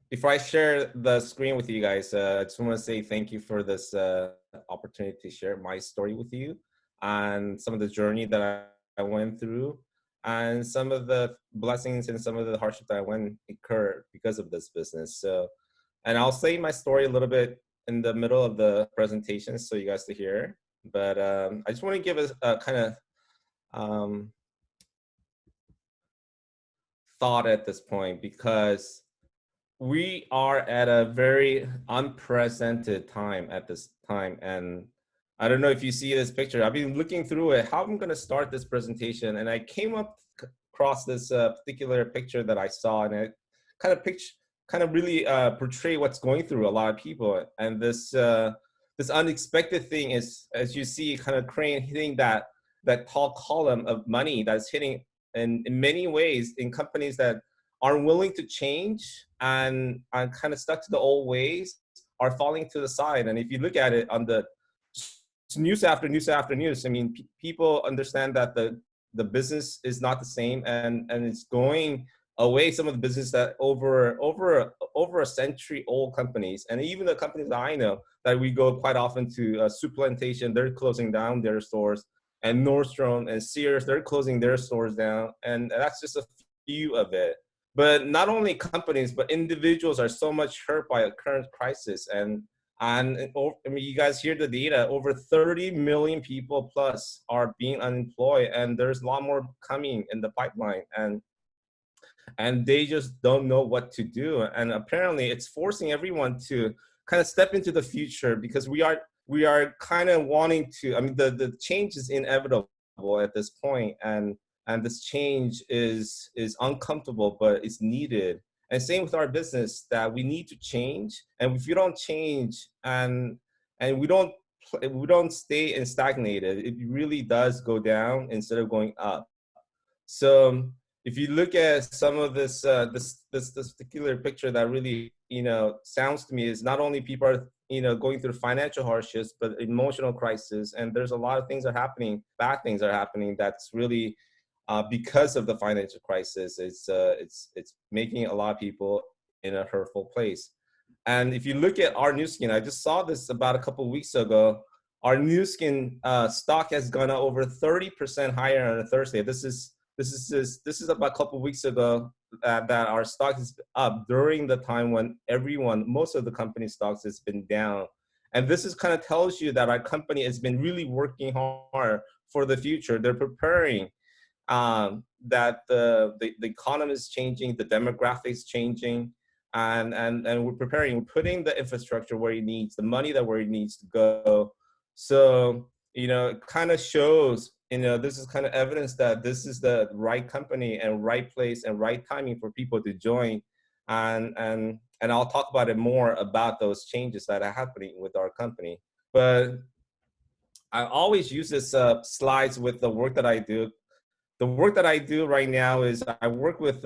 Before I share the screen with you guys, I just want to say thank you for this opportunity to share my story with you and some of the journey that I went through and some of the blessings and some of the hardship that I went incurred because of this business. So, and I'll say my story a little bit in the middle of the presentation so you guys to hear. But I just want to give a kind of um, thought at this point because we are at a very unprecedented time at this time. And I don't know if you see this picture. I've been looking through it, how I'm going to start this presentation. And I came up across this particular picture that I saw, and it kind of really portray what's going through a lot of people. And this unexpected thing is, as you see, kind of crane hitting that tall column of money that's hitting in many ways in companies that aren't willing to change and are kind of stuck to the old ways, are falling to the side. And if you look at it on the news after news after news, I mean, people understand that the business is not the same, and it's going away. Some of the business that over a century old companies, and even the companies that I know that we go quite often to, Soup Plantation, they're closing down their stores, and Nordstrom and Sears, they're closing their stores down, and that's just a few of it. But not only companies, but individuals are so much hurt by a current crisis. And I mean, you guys hear the data, over 30 million people plus are being unemployed, and there's a lot more coming in the pipeline. And they just don't know what to do. And apparently it's forcing everyone to kind of step into the future, because we are kind of wanting to, I mean, the change is inevitable at this point, and this change is uncomfortable, but it's needed. And same with our business, that we need to change. And if you don't change and we don't stay and stagnated, it really does go down instead of going up. So if you look at some of this particular picture, that really sounds to me is not only people are going through financial hardships, but emotional crisis, and there's a lot of things are happening, bad things are happening, that's really because of the financial crisis. It's making a lot of people in a hurtful place. And if you look at our new skin, I just saw this about a couple of weeks ago. Our new skin stock has gone up over 30% higher on a Thursday. This is about a couple of weeks ago that our stock is up during the time when most of the company stocks has been down. And this is kind of tells you that our company has been really working hard for the future. They're preparing that the economy is changing, the demographics changing, and we're preparing, we're putting the infrastructure where it needs, the money that where it needs to go. So it kind of shows, this is kind of evidence that this is the right company and right place and right timing for people to join. And I'll talk about it more about those changes that are happening with our company. But I always use this slides with the work that I do. The work that I do right now is I work with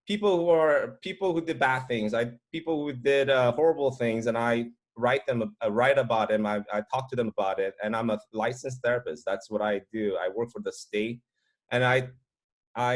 people who did bad things, people who did horrible things, and I write about them. I talk to them about it, and I'm a licensed therapist. That's what I do. I work for the state, and I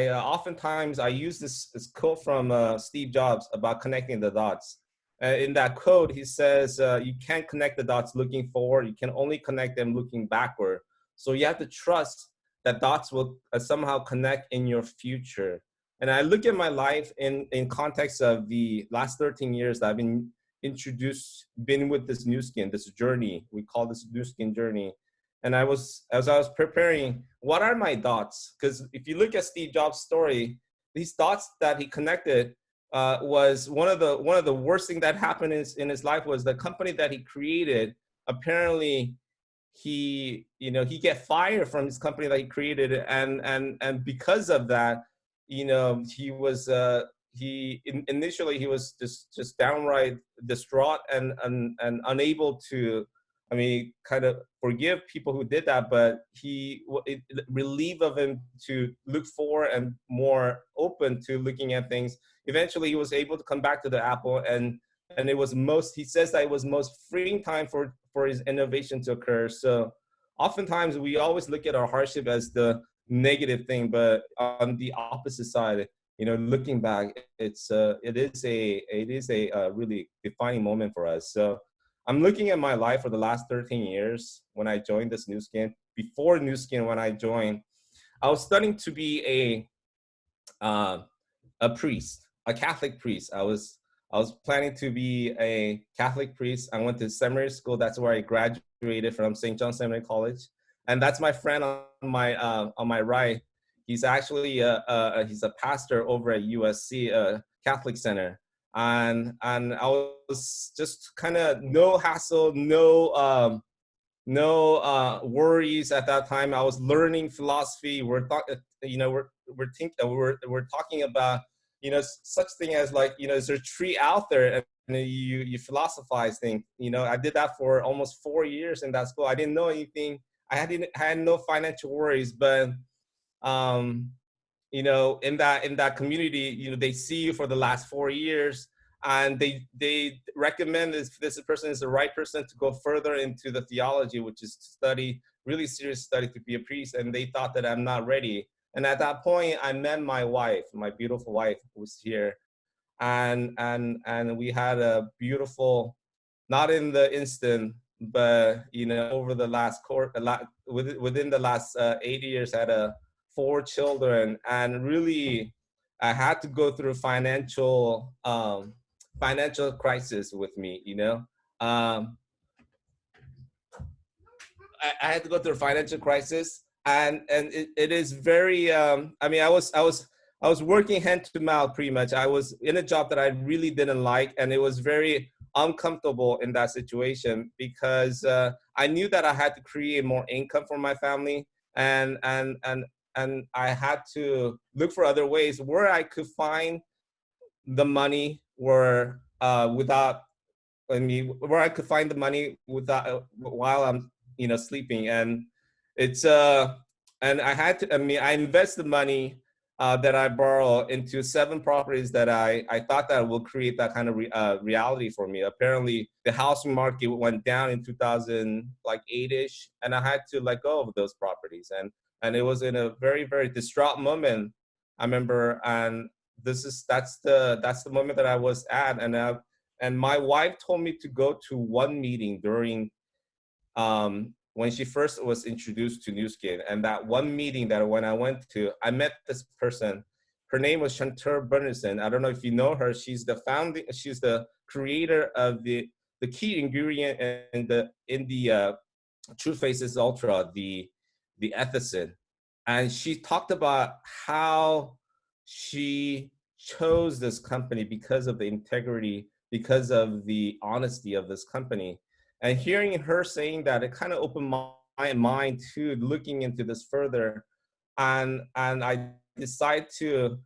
oftentimes I use this quote from Steve Jobs about connecting the dots. In that quote, he says, "You can't connect the dots looking forward. You can only connect them looking backward. So you have to trust that dots will somehow connect in your future." And I look at my life in context of the last 13 years that I've been with this new skin, this journey. We call this new skin journey. And as I was preparing, what are my dots? Because if you look at Steve Jobs' story, these dots that he connected was one of the worst things that happened in his life was the company that he created. Apparently, he get fired from his company that he created, and because of that, he was initially he was just downright distraught and unable to, I mean, kind of forgive people who did that, but it relieved of him to look forward and more open to looking at things. Eventually, he was able to come back to the Apple, and he says that it was most freeing time for his innovation to occur. So oftentimes we always look at our hardship as the negative thing, but on the opposite side, looking back, it is a really defining moment for us. So I'm looking at my life for the last 13 years when I joined this new skin. Before new skin, when I joined, I was studying to be uh, a priest, a Catholic priest. I was planning to be a Catholic priest. I went to seminary school. That's where I graduated from St. John Seminary College, and that's my friend on my right. He's actually he's a pastor over at USC Catholic Center, and I was just kind of no hassle, no worries at that time. I was learning philosophy. We're talking about such thing as like is there a tree out there, and you philosophize things. I did that for almost 4 years in that school. I didn't know anything. I had no financial worries, but um, in that community, they see you for the last 4 years, and they recommend this person is the right person to go further into the theology, which is to study really serious study to be a priest. And they thought that I'm not ready. And at that point, I met my wife, my beautiful wife, who's here, and we had a beautiful, not in the instant, but over the last within the last 8 years, had 4 children. And really, I had to go through financial crisis with me. um, I had to go through a financial crisis, and it is very. I mean, I was working hand to mouth pretty much. I was in a job that I really didn't like, and it was very uncomfortable in that situation because I knew that I had to create more income for my family, and I had to look for other ways where I could find the money where without where I could find the money without while I'm sleeping. And it's and I had to I invested money that I borrow into 7 properties that I thought that will create that kind of reality for me. Apparently the housing market went down in 2008ish, and I had to let go of those properties. And it was in a very, very distraught moment, I remember. And that's the moment that I was at. And my wife told me to go to one meeting during when she first was introduced to New Skin. And that one meeting that when I went to, I met this person. Her name was Chantal Bernison. I don't know if you know her. She's the creator of the key ingredient in the True Faces Ultra, the ethicin. And she talked about how she chose this company because of the integrity, because of the honesty of this company. And hearing her saying that, it kind of opened my mind to looking into this further. And I decide to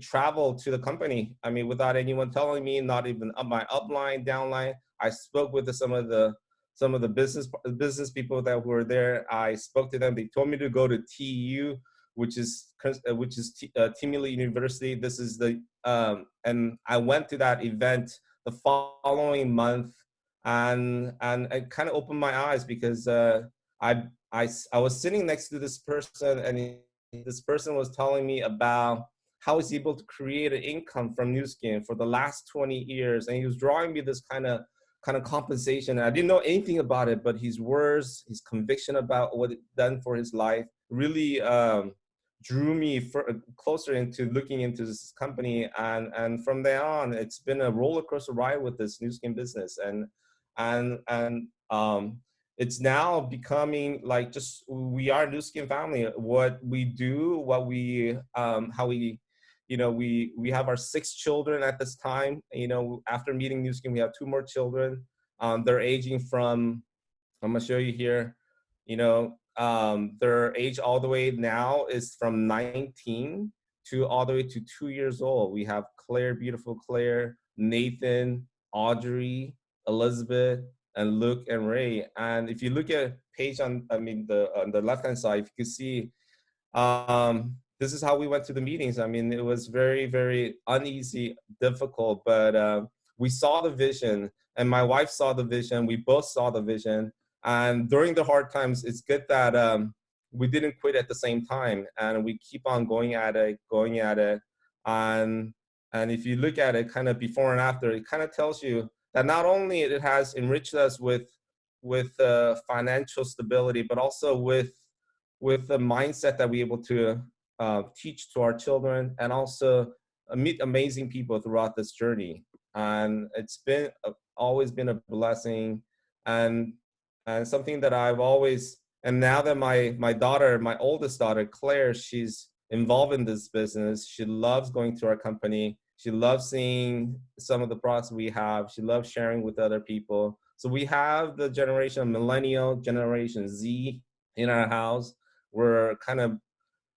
travel to the company. I mean, without anyone telling me, not even up my upline, downline. I spoke with some of the business people that were there. I spoke to them. They told me to go to TU, which is Timili University. This is and I went to that event the following month, and it kind of opened my eyes because I I was sitting next to this person, and this person was telling me about how he's able to create an income from New Skin for the last 20 years, and he was drawing me this kind of compensation. I didn't know anything about it, but his words, his conviction about what it done for his life really drew me closer into looking into this company. And from there on, it's been a roller coaster ride with this New Skin business. And it's now becoming like just we are New Skin family. What we do, what we how we we have our 6 children at this time. After meeting New Skin, we have 2 more children. They're aging from, I'm gonna show you here, their age all the way now is from 19 to all the way to 2 years old. We have Claire, beautiful Claire, Nathan, Audrey, Elizabeth, and Luke and Ray. And if you look at page on the left hand side, you can see this is how we went to the meetings. I mean, it was very, very uneasy, difficult, but we saw the vision, and my wife saw the vision. We both saw the vision. And during the hard times, it's good that we didn't quit at the same time, and we keep on going at it, going at it. And and if you look at it kind of before and after, it kind of tells you that not only it has enriched us with financial stability, but also with the mindset that we're able to teach to our children, and also meet amazing people throughout this journey. And it's been always been a blessing, and and something that I've always, and now that my daughter, my oldest daughter Claire, she's involved in this business. She loves going to our company. She loves seeing some of the products we have. She loves sharing with other people. So we have the generation millennial, generation Z in our house. We're kind of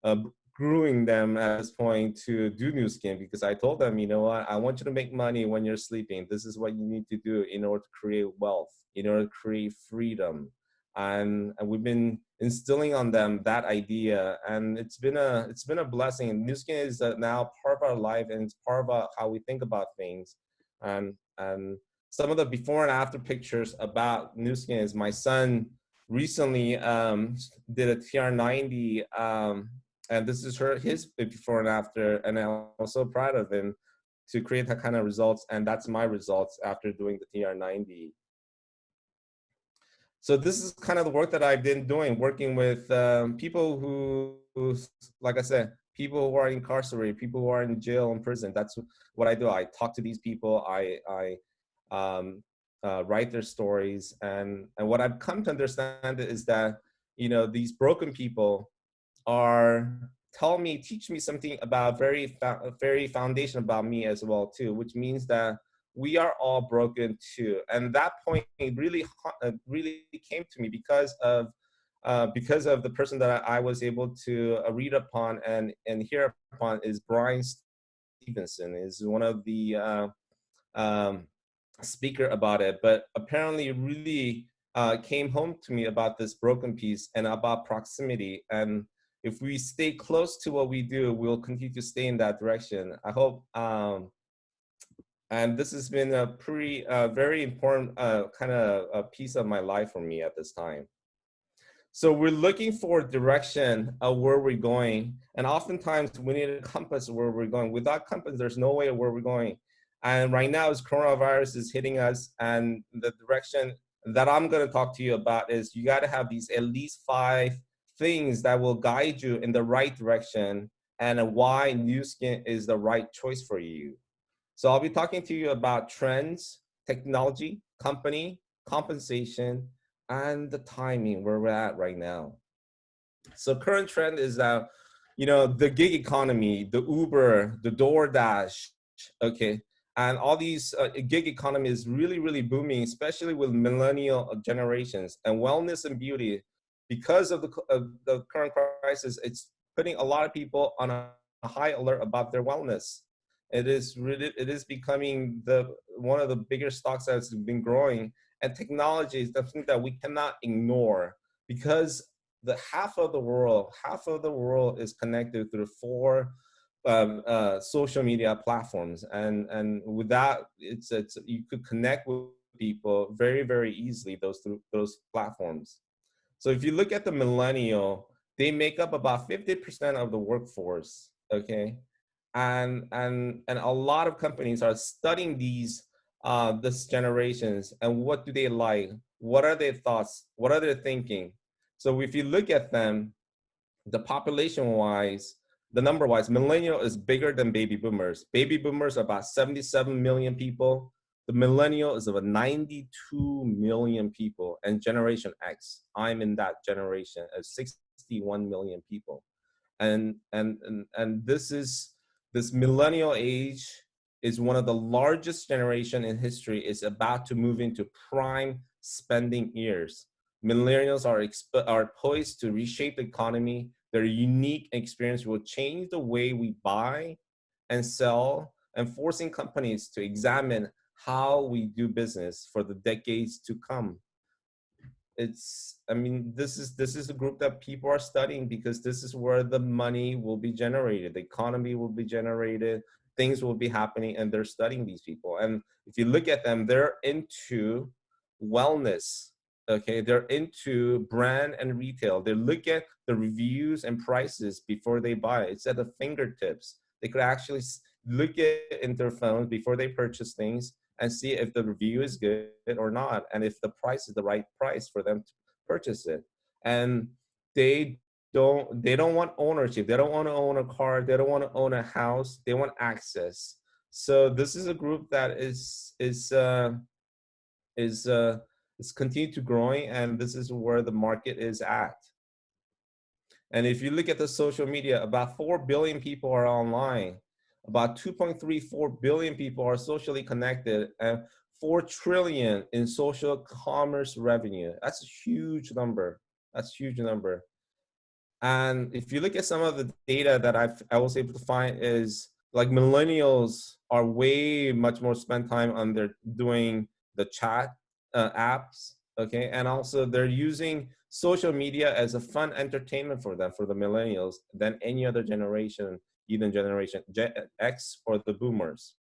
uh, brewing them at this point to do new skin, because I told them, you know what, I want you to make money when you're sleeping. This is what you need to do in order to create wealth, in order to create freedom. And we've been instilling on them that idea, and it's been a blessing. New skin is now part of our life, and it's part of how we think about things. And some of the before and after pictures about new skin is my son recently did a TR90, and this is his before and after, and I'm so proud of him to create that kind of results, and that's my results after doing the TR90. So this is kind of the work that I've been doing, working with people who, like I said, people who are incarcerated, people who are in jail and prison. That's what I do. I talk to these people. I write their stories, and what I've come to understand is that, you know, these broken people are teach me something about very foundation about me as well too, which means that we are all broken too. And that point really really came to me because of the person that I was able to read upon and hear upon is Brian Stevenson, is one of the um, speaker about it, but apparently really came home to me about this broken piece and about proximity. And if we stay close to what we do, we'll continue to stay in that direction. I hope, and this has been a pretty, very important kind of a piece of my life for me at this time. So we're looking for direction of where we're going. And oftentimes we need a compass of where we're going. Without compass, there's no way of where we're going. And right now, as coronavirus is hitting us, and the direction that I'm going to talk to you about is you got to have these at least 5 things that will guide you in the right direction, and why new skin is the right choice for you. So I'll be talking to you about trends, technology, company, compensation, and the timing where we're at right now. So current trend is that, you know, the gig economy, the Uber, the DoorDash, okay, and all these gig economy is really, really booming, especially with millennial generations. And wellness and beauty, because of the current crisis, it's putting a lot of people on a high alert about their wellness. It is becoming the one of the bigger stocks that's been growing. And technology is something that we cannot ignore, because the half of the world is connected through 4 social media platforms, and with that, it's you could connect with people very, very easily through those platforms. So if you look at the millennial, they make up about 50% of the workforce, okay? And a lot of companies are studying this generations, and what do they like? What are their thoughts? What are they thinking? So if you look at them, the population wise, the number wise, millennial is bigger than baby boomers. Baby boomers are about 77 million people. The millennial is about 92 million people, and Generation X, I'm in that generation, of 61 million people. And this millennial age is one of the largest generation in history, is about to move into prime spending years. Millennials are poised to reshape the economy. Their unique experience will change the way we buy and sell, and forcing companies to examine how we do business for the decades to come. I mean, this is a group that people are studying, because this is where the money will be generated, the economy will be generated, things will be happening, and they're studying these people. And if you look at them, they're into wellness, Okay, they're into brand and retail. They look at the reviews and prices before they buy. It's at the fingertips. They could actually look at in their phones before they purchase things and see if the review is good or not, and if the price is the right price for them to purchase it. And they don't want ownership. They don't want to own a car. They don't want to own a house. They want access. So this is a group that is is continue to growing, and this is where the market is at. And if you look at the social media, about 4 billion people are online, about 2.34 billion people are socially connected, and 4 trillion in social commerce revenue. That's a huge number. That's a huge number. And if you look at some of the data that I was able to find, is like millennials are way much more spend time on their doing the chat apps, okay, and also they're using social media as a fun entertainment for them, for the millennials, than any other generation, even generation X or the boomers.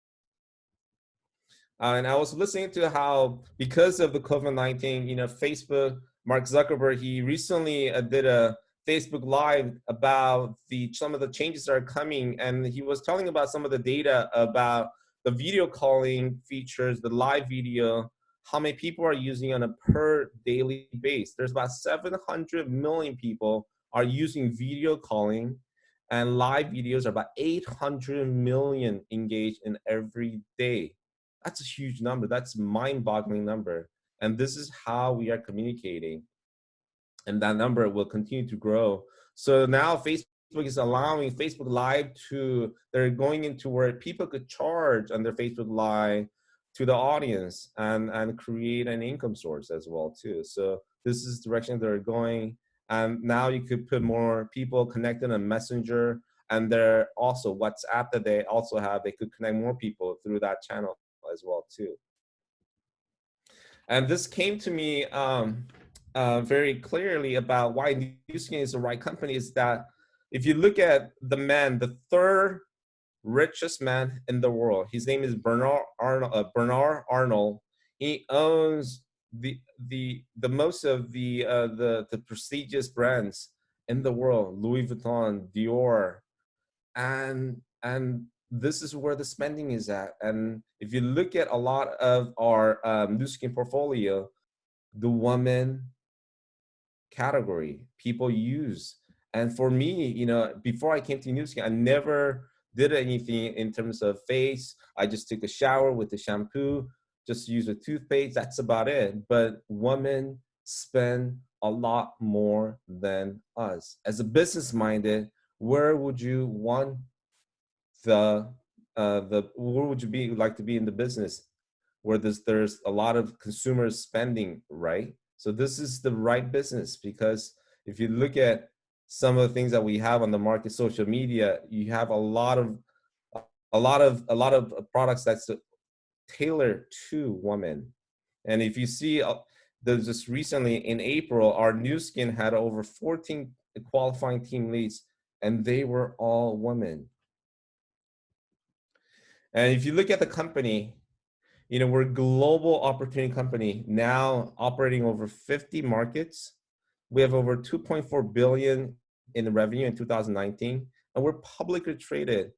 And I was listening to how, because of the COVID-19, Facebook, Mark Zuckerberg, he recently did a Facebook Live about some of the changes that are coming. And he was telling about some of the data about the video calling features, the live video, how many people are using on a per daily base. There's about 700 million people are using video calling, and live videos are about 800 million engaged in every day. That's a huge number. That's mind-boggling number. And this is how we are communicating. And that number will continue to grow. So now Facebook is allowing Facebook Live they're going into where people could charge on their Facebook Live to the audience and create an income source as well too. So this is the direction they're going. And now you could put more people connected on Messenger, and they're also WhatsApp that they also have. They could connect more people through that channel as well too. And this came to me very clearly about why Nu Skin is the right company. Is that if you look at the third richest man in the world, his name is Bernard Arnold. He owns the most of the prestigious brands in the world: Louis Vuitton, Dior, and this is where the spending is at. And if you look at a lot of our Nu Skin portfolio, the woman category people use. And for me, before I came to Nu Skin, I never did anything in terms of face. I just took a shower with the shampoo, just use a toothpaste. That's about it. But women spend a lot more than us. As a business minded, where would you want where would you like to be in the business where there's a lot of consumers spending, right? So this is the right business, because if you look at some of the things that we have on the market, social media, you have a lot of products that's tailored to women. And if you see, there's just recently in April, our Nu Skin had over 14 qualifying team leads, and they were all women. And if you look at the company, we're a global opportunity company now operating over 50 markets. We have over 2.4 billion in revenue in 2019, and we're publicly traded.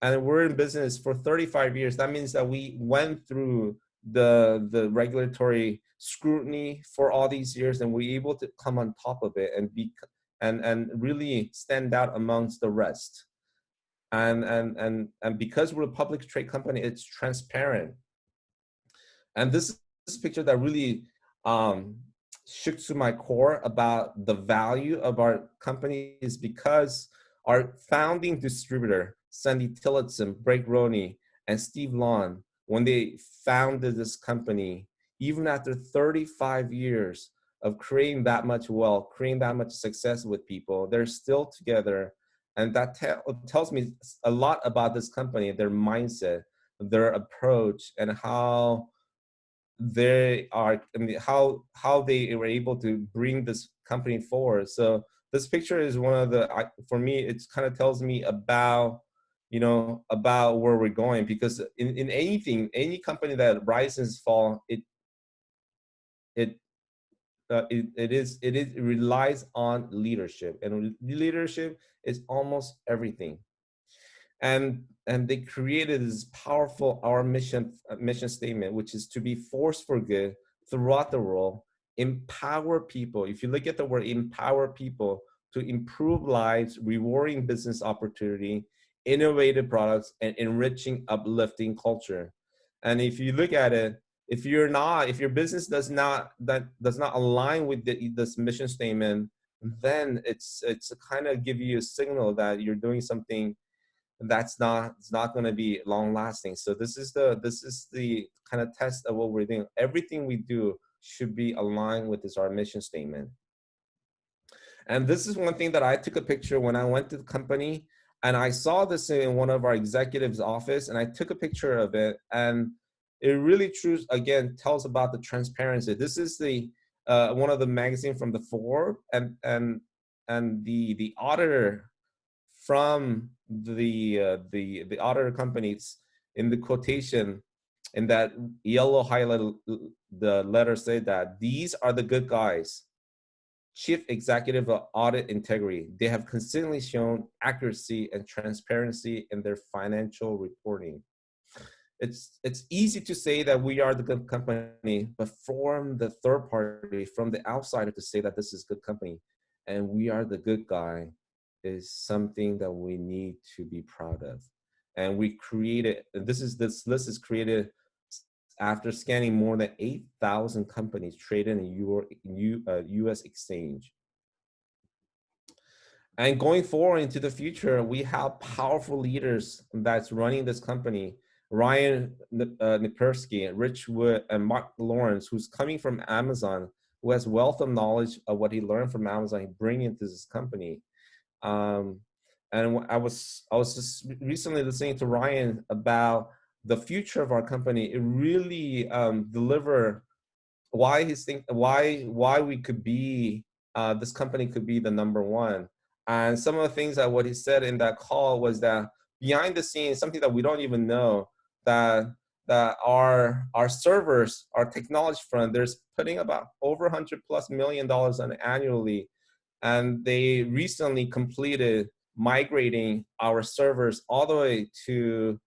And we're in business for 35 years. That means that we went through the regulatory scrutiny for all these years, and we're able to come on top of it and really stand out amongst the rest. And because we're a public trade company, it's transparent. And this is a picture that really shook to my core about the value of our company, is because our founding distributor, Sandy Tillotson, Blake Roney, and Steve Lawn, when they founded this company, even after 35 years of creating that much wealth, creating that much success with people, they're still together. And that tells me a lot about this company, their mindset, their approach, and how they are, how they were able to bring this company forward. So this picture is one of the, for me, it kind of tells me about, about where we're going, because in anything, any company that rises and falls, it relies on leadership, and leadership is almost everything. And they created this powerful our mission statement, which is to be force for good throughout the world, empower people. If you look at the word empower people to improve lives, rewarding business opportunity, innovative products, and enriching uplifting culture. And if you look at it, if your business does not align with this mission statement, then it's kind of give you a signal that you're doing something that's not it's not going to be long lasting. So this is the kind of test of what we're doing. Everything we do should be aligned with our mission statement. And this is one thing that I took a picture when I went to the company, and I saw this in one of our executives' office, and I took a picture of it, and it really true again tells about the transparency. This is the one of the magazine from the Forbes, and the auditor from the auditor companies in the quotation in that yellow highlight the letter say that these are the good guys. Chief Executive of Audit Integrity. They have consistently shown accuracy and transparency in their financial reporting. It's easy to say that we are the good company, but from the third party, from the outsider, to say that this is good company and we are the good guy is something that we need to be proud of. And we created, and this list is created after scanning more than 8,000 companies traded in US exchange. And going forward into the future, we have powerful leaders that's running this company. Ryan Nipersky, Rich Wood, and Mark Lawrence, who's coming from Amazon, who has wealth of knowledge of what he learned from Amazon, he bring into this company. And I was just recently listening to Ryan about the future of our company. It really deliver why why we could be this company could be the number one. And some of the things that what he said in that call was that behind the scenes, something that we don't even know, that our servers, our technology front, there's putting about over $100+ million on annually, and they recently completed migrating our servers all the way to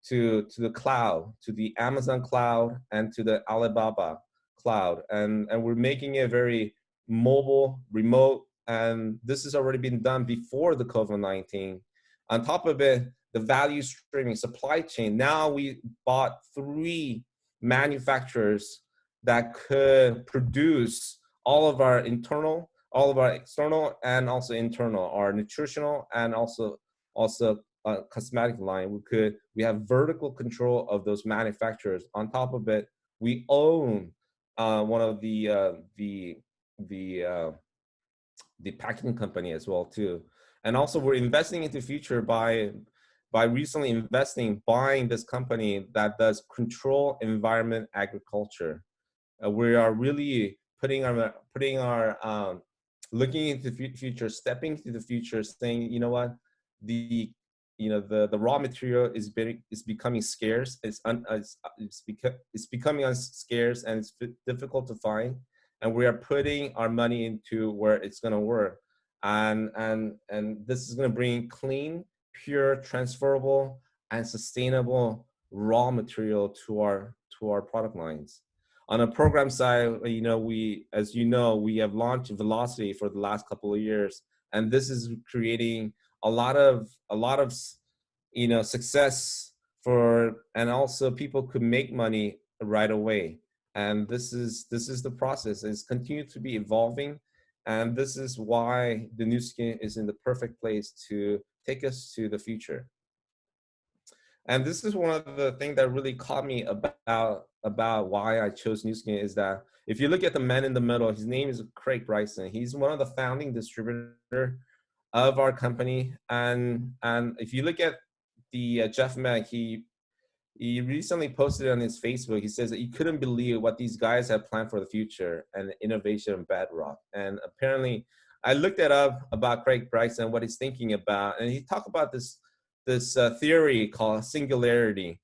the cloud, to the Amazon cloud and to the Alibaba cloud, and we're making it very mobile, remote, and this has already been done before the COVID-19. On top of it, the value streaming supply chain. Now we bought 3 manufacturers that could produce all of our internal, all of our external, and also internal, our nutritional and also cosmetic line. We have vertical control of those manufacturers. On top of it, we own one of the packaging company as well too. And also we're investing into future by recently investing, buying this company that does control environment agriculture. We are really putting our looking into the future, stepping to the future, saying, you know what, the raw material is becoming scarce. It's becoming scarce, and it's difficult to find. And we are putting our money into where it's going to work, and this is going to bring clean, pure, transferable, and sustainable raw material to our product lines. On a program side, we have launched Velocity for the last couple of years, and this is creating a lot of success and also people could make money right away. And this is the process. It's continued to be evolving, and this is why the Nu Skin is in the perfect place to take us to the future. And this is one of the things that really caught me about why I chose Nu Skin is that if you look at the man in the middle, his name is Craig Bryson. He's one of the founding distributor of our company. And if you look at the Jeff Mack, he recently posted on his Facebook. He says that he couldn't believe what these guys have planned for the future and innovation bedrock. And apparently, I looked it up about Craig Bryson, what he's thinking about, and he talked about this theory called singularity.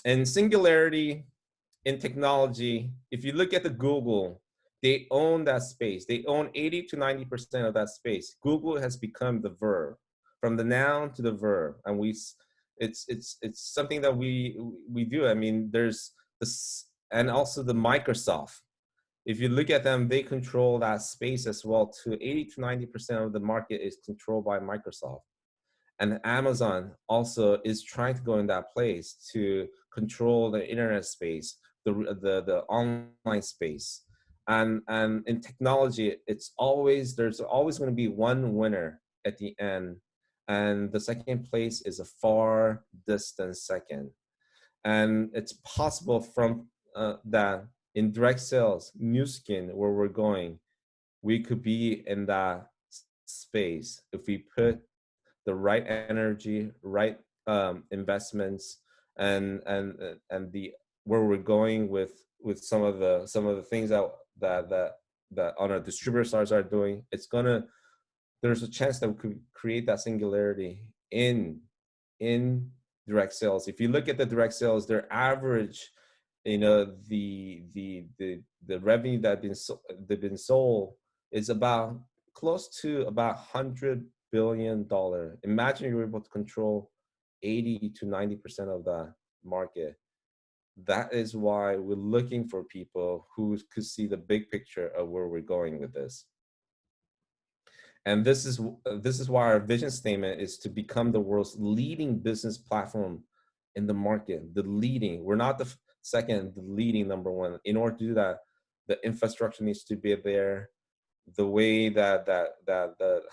And singularity in technology, if you look at the Google, They own that space. They own 80 to 90% of that space. Google has become the verb, from the noun to the verb, and it's something that we do. I mean, there's this, and also the Microsoft. If you look at them, they control that space as well. To 80 to 90% of the market is controlled by Microsoft. And Amazon also is trying to go in that place to control the internet space, the online space. And in technology, there's always going to be one winner at the end, and the second place is a far distant second. And it's possible from that in direct sales, Nu Skin, where we're going, we could be in that space if we put the right energy, right investments, and the where we're going with some of the things that on our distributor sides are doing. There's a chance that we could create that singularity in direct sales. If you look at the direct sales, their average, the revenue they've been sold is about close to about $100 billion. Imagine you're able to control 80 to 90% of the market. That is why we're looking for people who could see the big picture of where we're going with this. And this is why our vision statement is to become the world's leading business platform in the market. The leading, we're not the second, the leading number one. In order to do that, the infrastructure needs to be there. The way that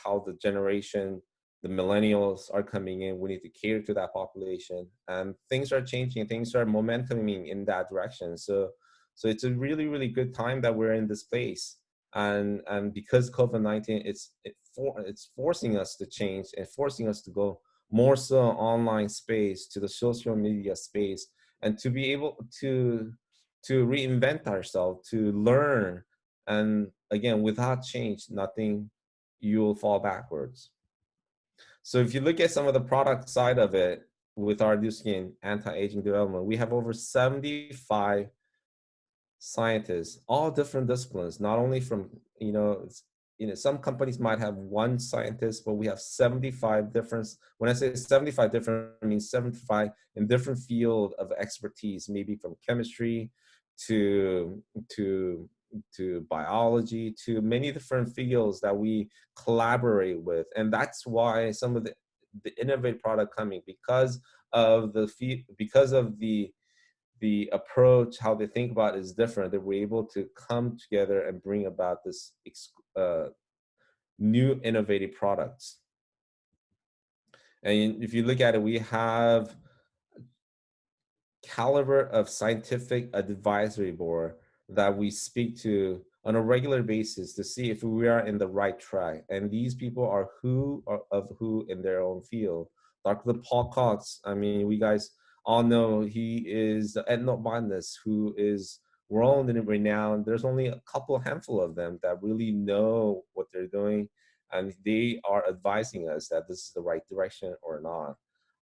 how the generation, the millennials are coming in, we need to cater to that population. And things are changing, things are momentuming in that direction. So it's a really, really good time that we're in this place. And because COVID-19, it's forcing us to change and forcing us to go more so online space, to the social media space, and to be able to reinvent ourselves, to learn. And again, without change, nothing, you'll fall backwards. So if you look at some of the product side of it, with our Nu Skin anti-aging development, we have over 75 scientists, all different disciplines, not only from, some companies might have one scientist, but we have 75 different. When I say 75 different, I mean 75 in different field of expertise, maybe from chemistry to biology, to many different fields that we collaborate with. And that's why some of the innovative product coming, because of the approach, how they think about it is different, that we're able to come together and bring about this new innovative products. And if you look at it, we have caliber of scientific advisory board that we speak to on a regular basis to see if we are in the right track. And these people are who in their own field. Dr. Paul Cox, I mean, we guys all know he is the ethnobotanist who is world renowned. There's only a handful of them that really know what they're doing, and they are advising us that this is the right direction or not.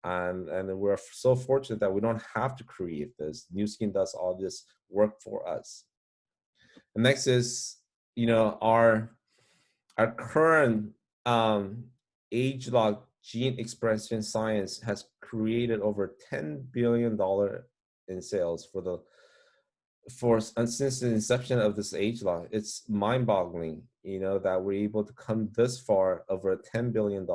And we're so fortunate that we don't have to create this. Nu Skin does all this work for us. The next is, our current age-locked gene expression science has created over $10 billion in sales since the inception of this age lock. It's mind-boggling, that we're able to come this far, over $10 billion,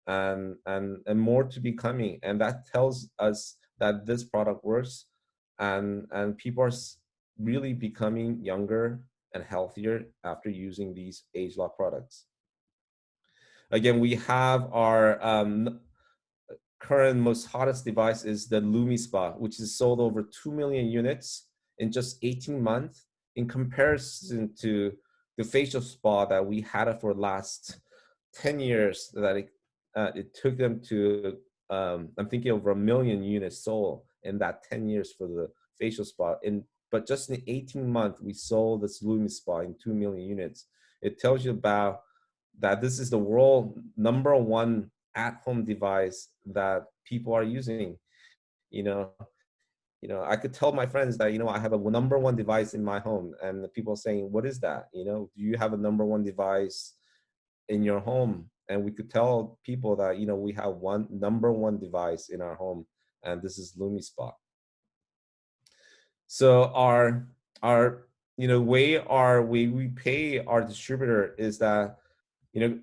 and more to be coming. And that tells us that this product works, and people are really becoming younger and healthier after using these age lock products. Again, we have our current most hottest device is the LumiSpa, which is sold over 2 million units in just 18 months, in comparison to the facial spa that we had it for last 10 years, that it took them to, I'm thinking over 1 million units sold in that 10 years for the facial spa. But just in 18 months, we sold this LumiSpa in 2 million units. It tells you about that this is the world #1 at-home device that people are using. I could tell my friends that, I have a number one device in my home, and the people saying, what is that? Do you have a number one device in your home? And we could tell people that, we have one number one device in our home, and this is LumiSpot. So our way we pay our distributor is that, you know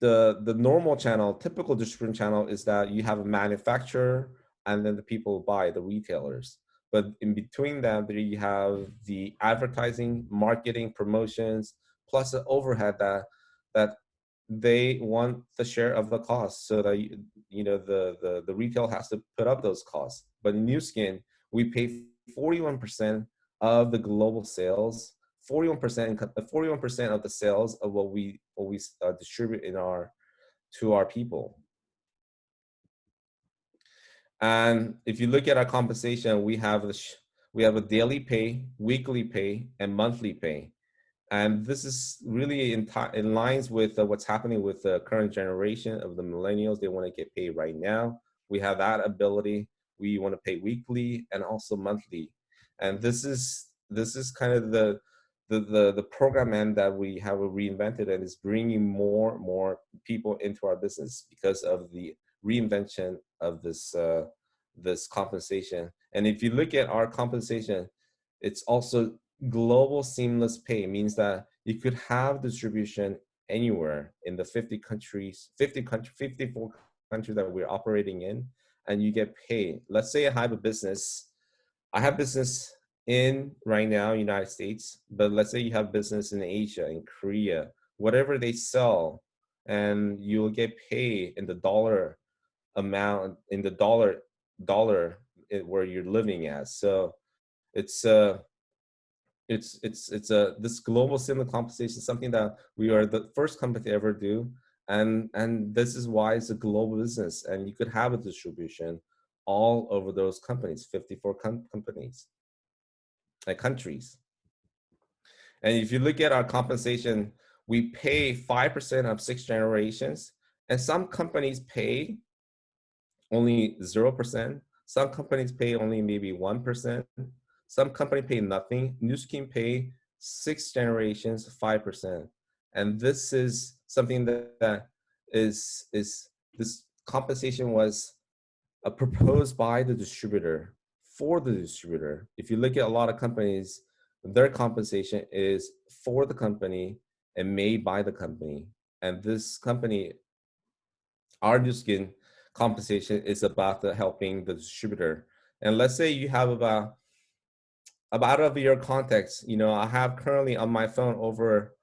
the normal channel, typical distribution channel, is that you have a manufacturer and then the people who buy, the retailers. But in between them, there you have the advertising, marketing, promotions, plus the overhead that they want the share of the cost, so that the retail has to put up those costs. But in New Skin, we pay 41% of the global sales, 41% of the sales of what we distribute to our people. And if you look at our compensation, we have a daily pay, weekly pay, and monthly pay. And this is really in lines with what's happening with the current generation of the millennials. They want to get paid right now. We have that ability. We want to pay weekly and also monthly. And this is kind of the program end that we have reinvented, and is bringing more people into our business because of the reinvention of this compensation. And if you look at our compensation, it's also global seamless pay. Means that you could have distribution anywhere in the 54 countries that we're operating in, and you get paid. Let's say I have business in right now, United States, but let's say you have business in Asia, in Korea, whatever they sell, and you'll get paid in the dollar amount, in the dollar where you're living at. So it's this global similar compensation is something that we are the first company to ever do, and this is why it's a global business, and you could have a distribution all over those companies, 54 companies and countries. And if you look at our compensation, we pay 5% of 6 generations, and some companies pay only 0%. Some companies pay only maybe 1%. Some company pay nothing. New Skin pay 6 generations, 5%. And this is something that is this compensation was proposed by the distributor for the distributor. If you look at a lot of companies, their compensation is for the company and made by the company. And this company, our New Skin compensation, is about helping the distributor. And let's say you have about of your contacts, I have currently on my phone over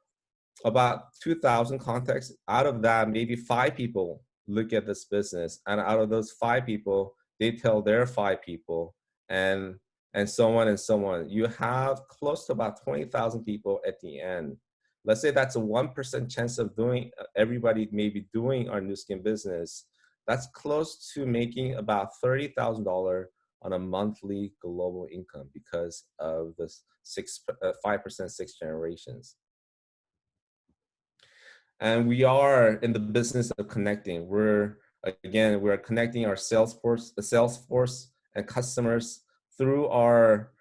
about 2,000 contacts. Out of that, maybe 5 people look at this business, and out of those 5 people, they tell their 5 people, and so on and so on. You have close to about 20,000 people at the end. Let's say that's a 1% chance of doing everybody maybe doing our New Skin business. That's close to making about $30,000 on a monthly global income because of this 5% 6 generations. And we are in the business of connecting. We're connecting our sales force and customers through our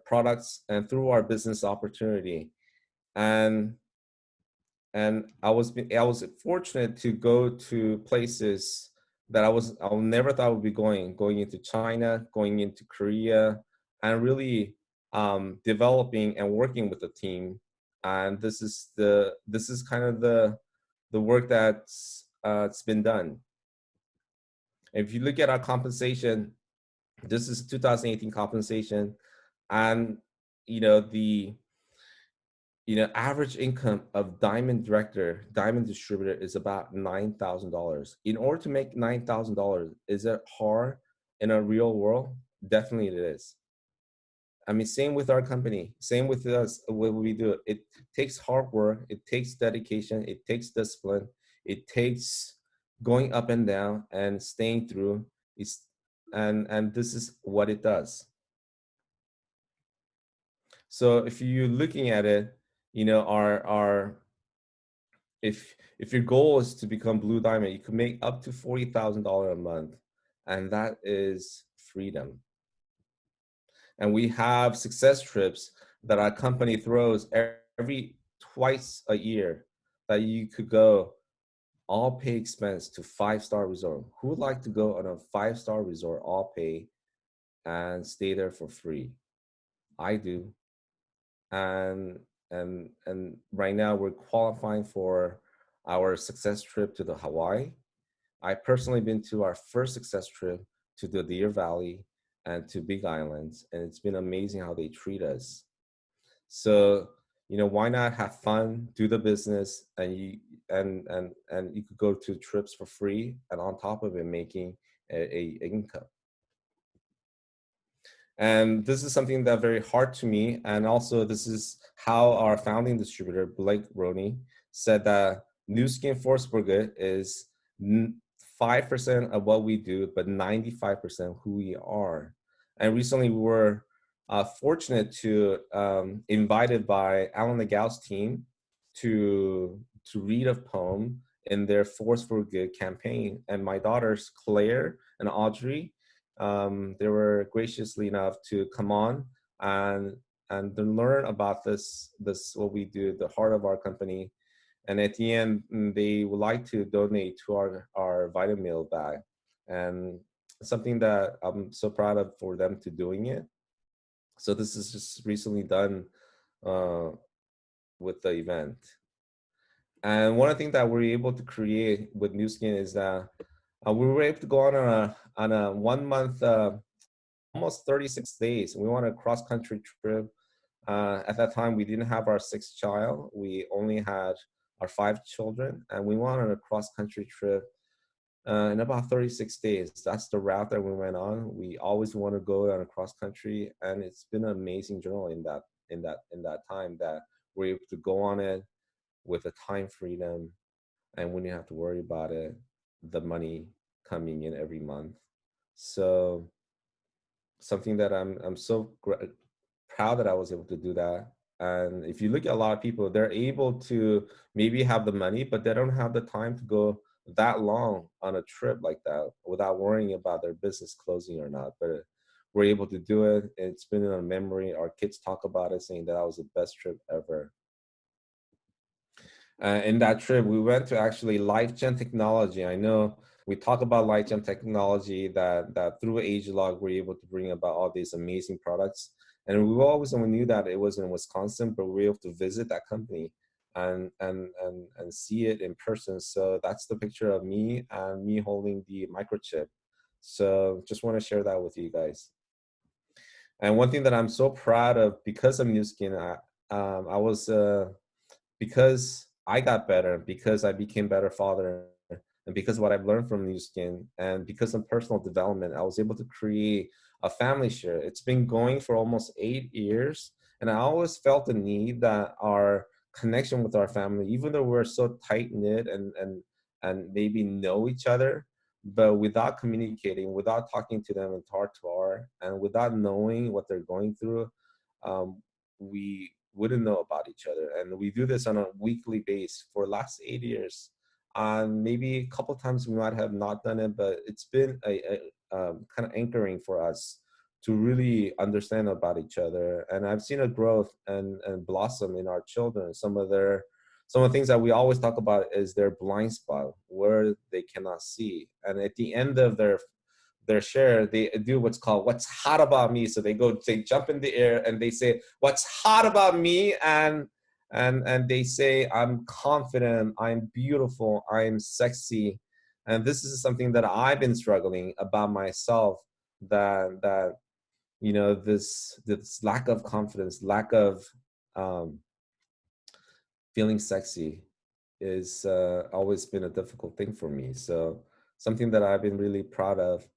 products and through our business opportunity. And I was fortunate to go to places that I never thought I would be going into China, going into Korea, and really developing and working with the team. And this is kind of the work that's it's been done. If you look at our compensation, this is 2018 compensation, and the average income of diamond distributor is about $9,000. In order to make $9,000, is it hard in a real world? Definitely it is. I mean, same with our company, same with us, what we do. It takes hard work, it takes dedication, it takes discipline, it takes going up and down and staying through. And this is what it does. So if you're looking at it, if your goal is to become Blue Diamond, you can make up to $40,000 a month, and that is freedom. And we have success trips that our company throws every twice a year that you could go all pay expense to 5-star resort. Who would like to go on a 5-star resort, all pay, and stay there for free? I do. And right now we're qualifying for our success trip to the Hawaii. I personally been to our first success trip to the Deer Valley and to Big Islands, and it's been amazing how they treat us. So, why not have fun, do the business, and you could go to trips for free, and on top of it, making a income. And this is something that very hard to me. And also, this is how our founding distributor, Blake Roney, said that New Skin Force Burger is 5% of what we do, but 95% who we are. And recently, we were fortunate to invited by Alan Nagau's team to read a poem in their Force for Good campaign. And my daughters, Claire and Audrey, they were graciously enough to come on and to learn about this what we do, the heart of our company. And at the end, they would like to donate to our vitamin meal bag, and something that I'm so proud of for them to doing it. So this is just recently done with the event. And one of the things that we're able to create with New Skin is that we were able to go on a 1 month, almost 36 days. We went on a cross country trip. At that time, we didn't have our 6th child. We only had our 5 children, and we went on a cross country trip in about 36 days. That's the route that we went on. We always want to go on a cross country, and it's been an amazing journey in that time that we're able to go on it with a time freedom, and we didn't have to worry about it, the money coming in every month. So something that I'm so proud that I was able to do that. And if you look at a lot of people, they're able to maybe have the money, but they don't have the time to go that long on a trip like that without worrying about their business closing or not. But we're able to do it. It's been in our memory. Our kids talk about it, saying that was the best trip ever. In that trip, we went to actually LifeGen Technology. I know we talk about LifeGen Technology that through AgeLog, we're able to bring about all these amazing products. And we always knew that it was in Wisconsin, but we were able to visit that company and see it in person. So that's the picture of me and me holding the microchip. So just want to share that with you guys. And one thing that I'm so proud of because of New Skin, I was because I got better, because I became better father, and because of what I've learned from New Skin, and because of personal development, I was able to create a family share. It's been going for almost 8 years, and I always felt the need that our connection with our family, even though we're so tight knit and maybe know each other, but without communicating, without talking to them heart to heart, and without knowing what they're going through, we wouldn't know about each other. And we do this on a weekly basis for the last 8 years. Maybe a couple times we might have not done it, but it's been a kind of anchoring for us to really understand about each other. And I've seen a growth and blossom in our children. Some of the things that we always talk about is their blind spot, where they cannot see. And at the end of their share, they do what's called "What's hot about me." So they jump in the air and they say, "What's hot about me?" and they say, "I'm confident, I'm beautiful, I'm sexy." And this is something that I've been struggling about myself. That this lack of confidence, lack of feeling sexy, is always been a difficult thing for me. So something that I've been really proud of.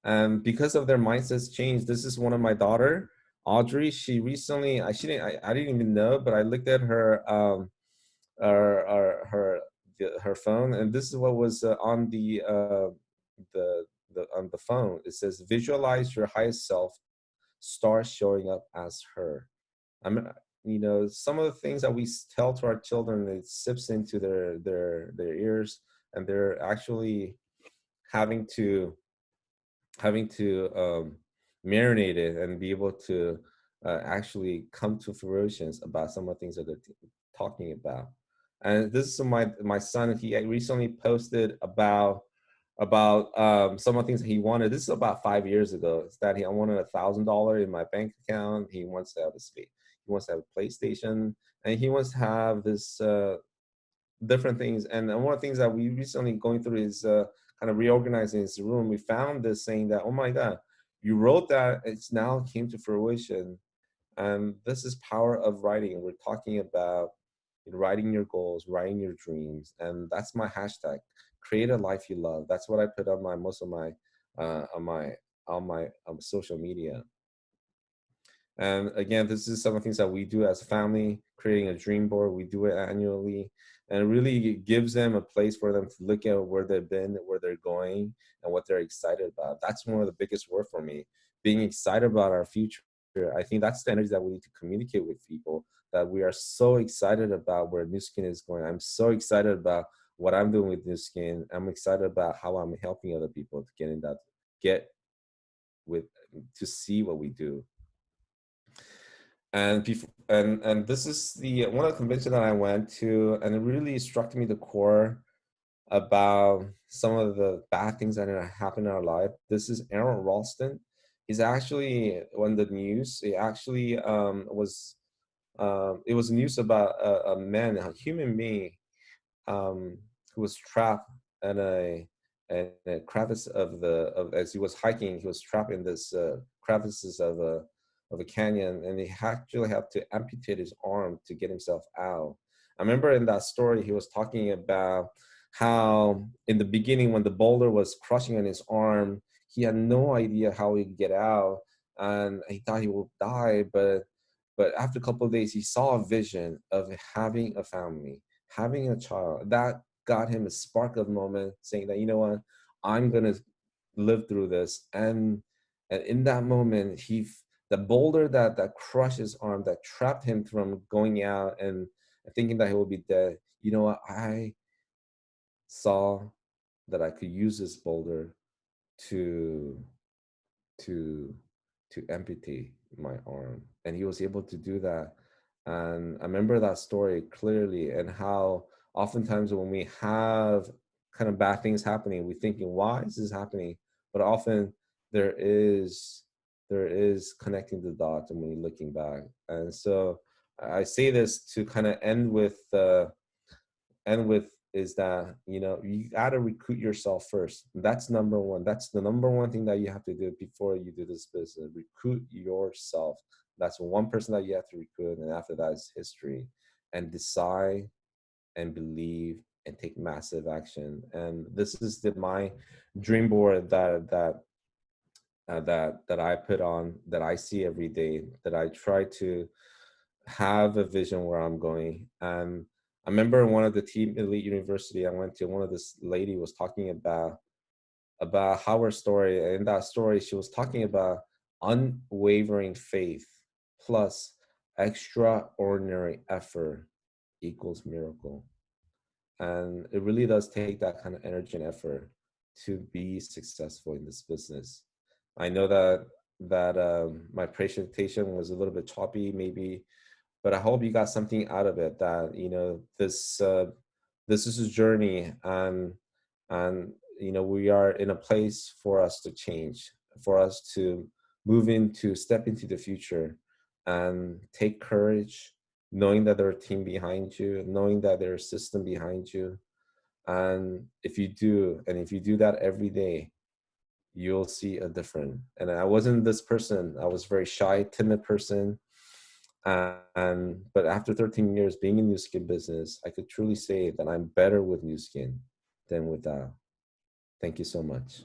And because of their mindsets change, this is one of my daughter, Audrey. She recently, I didn't even know, but I looked at her her phone, and this is what was on on the phone. It says, "Visualize your highest self, start showing up as her." I mean, some of the things that we tell to our children, it sips into their ears, and they're actually having to marinate it and be able to actually come to fruition about some of the things that they're talking about. And this is my son. He recently posted about some of the things that he wanted. This is about 5 years ago. It's that I wanted $1,000 in my bank account. He wants to have a space. He wants to have a PlayStation, and he wants to have this different things. And one of the things that we recently going through is kind of reorganizing his room. We found this saying that, oh my God, you wrote that, it's now came to fruition. And this is power of writing. We're talking about writing your goals, writing your dreams, and that's my hashtag. Create a life you love. That's what I put on my most of my on my social media. And again, this is some of the things that we do as a family, creating a dream board. We do it annually, and it really gives them a place for them to look at where they've been, where they're going, and what they're excited about. That's one of the biggest work for me, being excited about our future. I think that's the energy that we need to communicate with people, that we are so excited about where Nu Skin is going. I'm so excited about what I'm doing with Nu Skin. I'm excited about how I'm helping other people to get in that, get with, to see what we do. And before, and this is the one of the conventions that I went to, and it really struck me the core about some of the bad things that happen in our life. This is Aaron Ralston. He's actually on the news. It actually it was news about a man, a human being, who was trapped in a crevice as he was hiking. He was trapped in this crevices of a canyon, and he actually had to amputate his arm to get himself out. I remember in that story he was talking about how in the beginning, when the boulder was crushing on his arm, he had no idea how he'd get out, and he thought he would die. But after a couple of days, he saw a vision of having a family, having a child. That got him a spark of moment, saying that, you know what, I'm gonna live through this. And in that moment, the boulder that crushed his arm, that trapped him from going out and thinking that he would be dead. You know what? I saw that I could use this boulder to to to amputate my arm, and he was able to do that. And I remember that story clearly, and how oftentimes when we have kind of bad things happening, we're thinking, why is this happening? But often there is connecting the dots, and when you're looking back. And so I say this to kind of end with is that, you know, you got to recruit yourself first. That's number one. That's the number one thing that you have to do before you do this business. Recruit yourself. That's one person that you have to recruit, and after that is history. And decide and believe and take massive action. And this is my dream board that I put on, that I see every day, that I try to have a vision where I'm going. And I remember one of the team elite university I went to, one of this lady was talking about how her story. And in that story, she was talking about unwavering faith plus extraordinary effort equals miracle. And it really does take that kind of energy and effort to be successful in this business. I know that my presentation was a little bit choppy, maybe, but I hope you got something out of it. That, you know, this is a journey, and you know, we are in a place for us to change, for us to step into the future, and take courage, knowing that there's a team behind you, knowing that there's a system behind you. And if you do that every day, you'll see a different. And I wasn't this person. I was very shy, timid person. And but after 13 years being in Nu Skin business, I could truly say that I'm better with Nu Skin than without. Thank you so much.